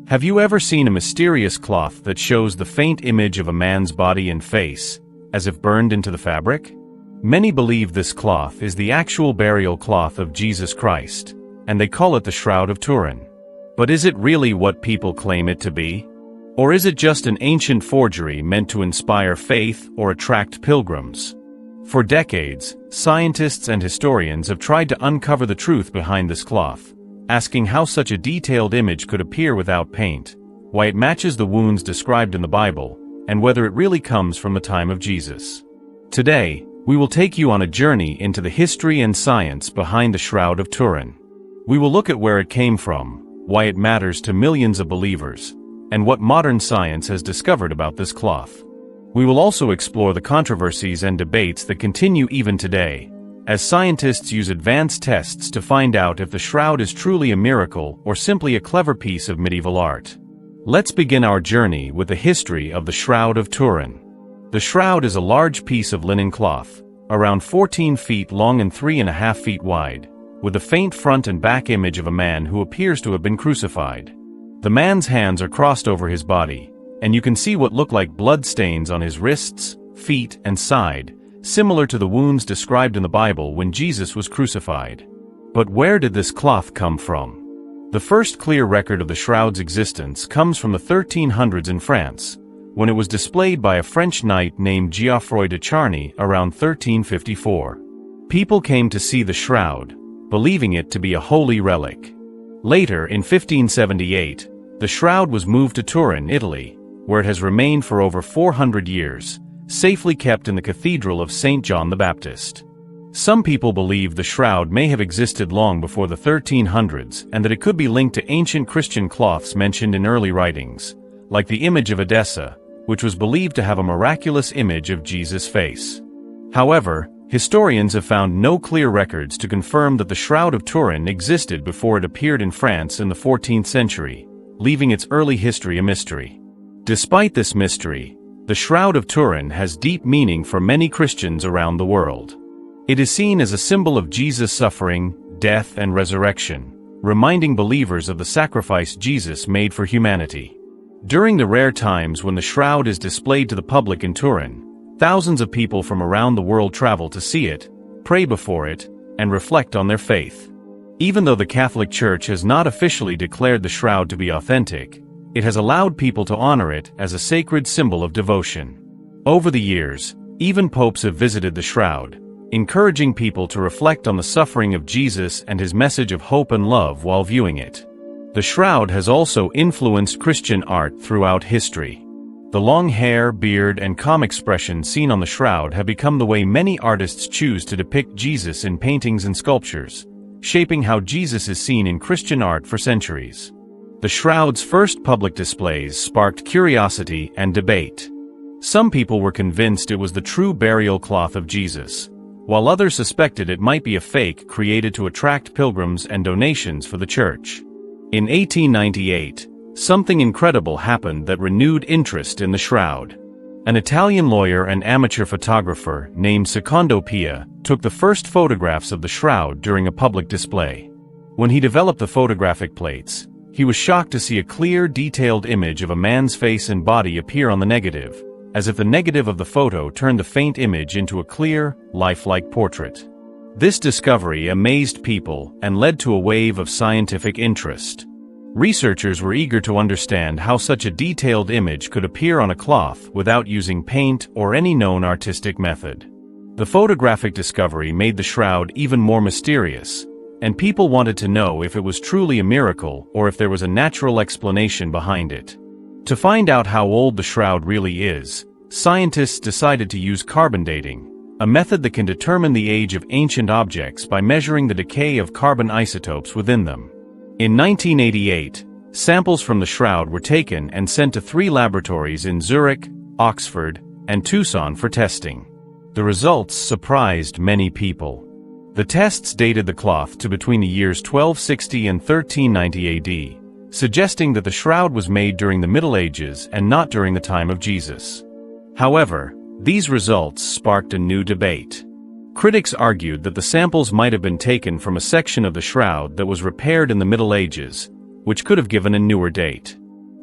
Have you ever seen a mysterious cloth that shows the faint image of a man's body and face, as if burned into the fabric? Many believe this cloth is the actual burial cloth of Jesus Christ, and they call it the Shroud of Turin. But is it really what people claim it to be? Or is it just an ancient forgery meant to inspire faith or attract pilgrims? For decades, scientists and historians have tried to uncover the truth behind this cloth, asking how such a detailed image could appear without paint, why it matches the wounds described in the Bible, and whether it really comes from the time of Jesus. Today, we will take you on a journey into the history and science behind the Shroud of Turin. We will look at where it came from, why it matters to millions of believers, and what modern science has discovered about this cloth. We will also explore the controversies and debates that continue even today, as scientists use advanced tests to find out if the shroud is truly a miracle or simply a clever piece of medieval art. Let's begin our journey with the history of the Shroud of Turin. The shroud is a large piece of linen cloth, around 14 feet long and 3.5 feet wide, with a faint front and back image of a man who appears to have been crucified. The man's hands are crossed over his body, and you can see what look like blood stains on his wrists, feet, and side, similar to the wounds described in the Bible when Jesus was crucified. But where did this cloth come from? The first clear record of the shroud's existence comes from the 1300s in France, when it was displayed by a French knight named Geoffroy de Charny around 1354. People came to see the shroud, believing it to be a holy relic. Later, in 1578, the shroud was moved to Turin, Italy, where it has remained for over 400 years, safely kept in the Cathedral of St. John the Baptist. Some people believe the shroud may have existed long before the 1300s and that it could be linked to ancient Christian cloths mentioned in early writings, like the image of Edessa, which was believed to have a miraculous image of Jesus' face. However, historians have found no clear records to confirm that the Shroud of Turin existed before it appeared in France in the 14th century, leaving its early history a mystery. Despite this mystery, the Shroud of Turin has deep meaning for many Christians around the world. It is seen as a symbol of Jesus' suffering, death, and resurrection, reminding believers of the sacrifice Jesus made for humanity. During the rare times when the shroud is displayed to the public in Turin, thousands of people from around the world travel to see it, pray before it, and reflect on their faith. Even though the Catholic Church has not officially declared the shroud to be authentic, it has allowed people to honor it as a sacred symbol of devotion. Over the years, even popes have visited the shroud, encouraging people to reflect on the suffering of Jesus and his message of hope and love while viewing it. The shroud has also influenced Christian art throughout history. The long hair, beard, and calm expression seen on the shroud have become the way many artists choose to depict Jesus in paintings and sculptures, shaping how Jesus is seen in Christian art for centuries. The shroud's first public displays sparked curiosity and debate. Some people were convinced it was the true burial cloth of Jesus, while others suspected it might be a fake created to attract pilgrims and donations for the church. In 1898, something incredible happened that renewed interest in the shroud. An Italian lawyer and amateur photographer named Secondo Pia took the first photographs of the shroud during a public display. When he developed the photographic plates, he was shocked to see a clear, detailed image of a man's face and body appear on the negative, as if the negative of the photo turned the faint image into a clear, lifelike portrait. This discovery amazed people and led to a wave of scientific interest. Researchers were eager to understand how such a detailed image could appear on a cloth without using paint or any known artistic method. The photographic discovery made the shroud even more mysterious, and people wanted to know if it was truly a miracle or if there was a natural explanation behind it. To find out how old the shroud really is, scientists decided to use carbon dating, a method that can determine the age of ancient objects by measuring the decay of carbon isotopes within them. In 1988, samples from the shroud were taken and sent to 3 laboratories in Zurich, Oxford, and Tucson for testing. The results surprised many people. The tests dated the cloth to between the years 1260 and 1390 AD, suggesting that the shroud was made during the Middle Ages and not during the time of Jesus. However, these results sparked a new debate. Critics argued that the samples might have been taken from a section of the shroud that was repaired in the Middle Ages, which could have given a newer date.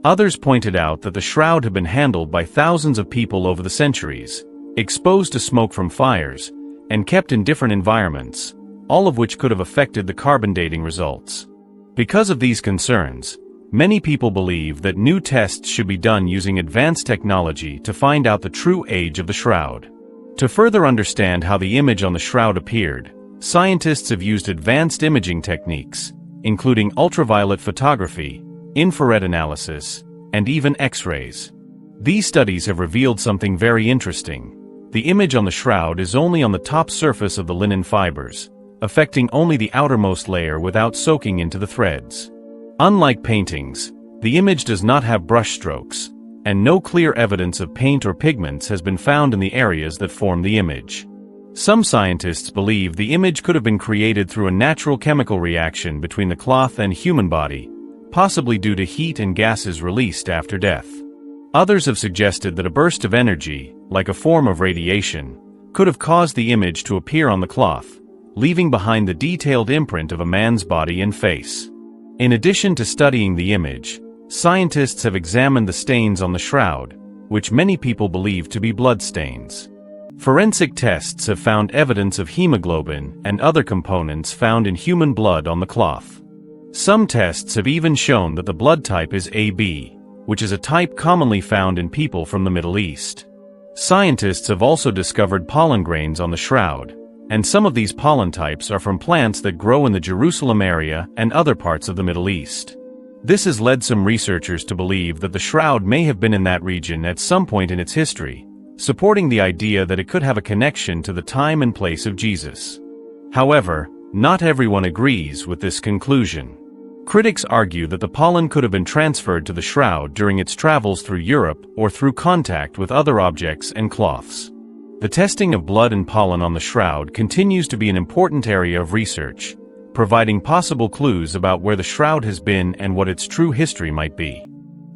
Others pointed out that the shroud had been handled by thousands of people over the centuries, exposed to smoke from fires, and kept in different environments, all of which could have affected the carbon dating results. Because of these concerns, many people believe that new tests should be done using advanced technology to find out the true age of the shroud. To further understand how the image on the shroud appeared, scientists have used advanced imaging techniques, including ultraviolet photography, infrared analysis, and even X-rays. These studies have revealed something very interesting. The image on the shroud is only on the top surface of the linen fibers, affecting only the outermost layer without soaking into the threads. Unlike paintings, the image does not have brushstrokes, and no clear evidence of paint or pigments has been found in the areas that form the image. Some scientists believe the image could have been created through a natural chemical reaction between the cloth and human body, possibly due to heat and gases released after death. Others have suggested that a burst of energy, like a form of radiation, could have caused the image to appear on the cloth, leaving behind the detailed imprint of a man's body and face. In addition to studying the image, scientists have examined the stains on the shroud, which many people believe to be bloodstains. Forensic tests have found evidence of hemoglobin and other components found in human blood on the cloth. Some tests have even shown that the blood type is AB, which is a type commonly found in people from the Middle East. Scientists have also discovered pollen grains on the shroud, and some of these pollen types are from plants that grow in the Jerusalem area and other parts of the Middle East. This has led some researchers to believe that the shroud may have been in that region at some point in its history, supporting the idea that it could have a connection to the time and place of Jesus. However, not everyone agrees with this conclusion. Critics argue that the pollen could have been transferred to the shroud during its travels through Europe or through contact with other objects and cloths. The testing of blood and pollen on the shroud continues to be an important area of research, providing possible clues about where the shroud has been and what its true history might be.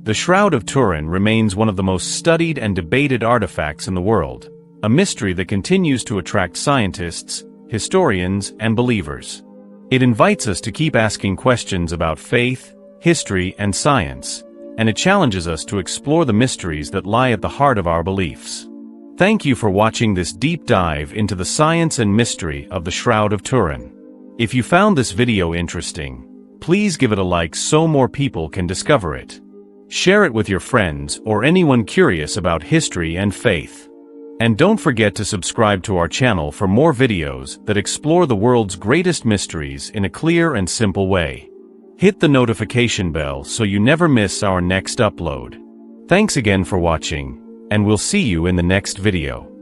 The Shroud of Turin remains one of the most studied and debated artifacts in the world, a mystery that continues to attract scientists, historians, and believers. It invites us to keep asking questions about faith, history, and science, and it challenges us to explore the mysteries that lie at the heart of our beliefs. Thank you for watching this deep dive into the science and mystery of the Shroud of Turin. If you found this video interesting, please give it a like so more people can discover it. Share it with your friends or anyone curious about history and faith. And don't forget to subscribe to our channel for more videos that explore the world's greatest mysteries in a clear and simple way. Hit the notification bell so you never miss our next upload. Thanks again for watching, and we'll see you in the next video.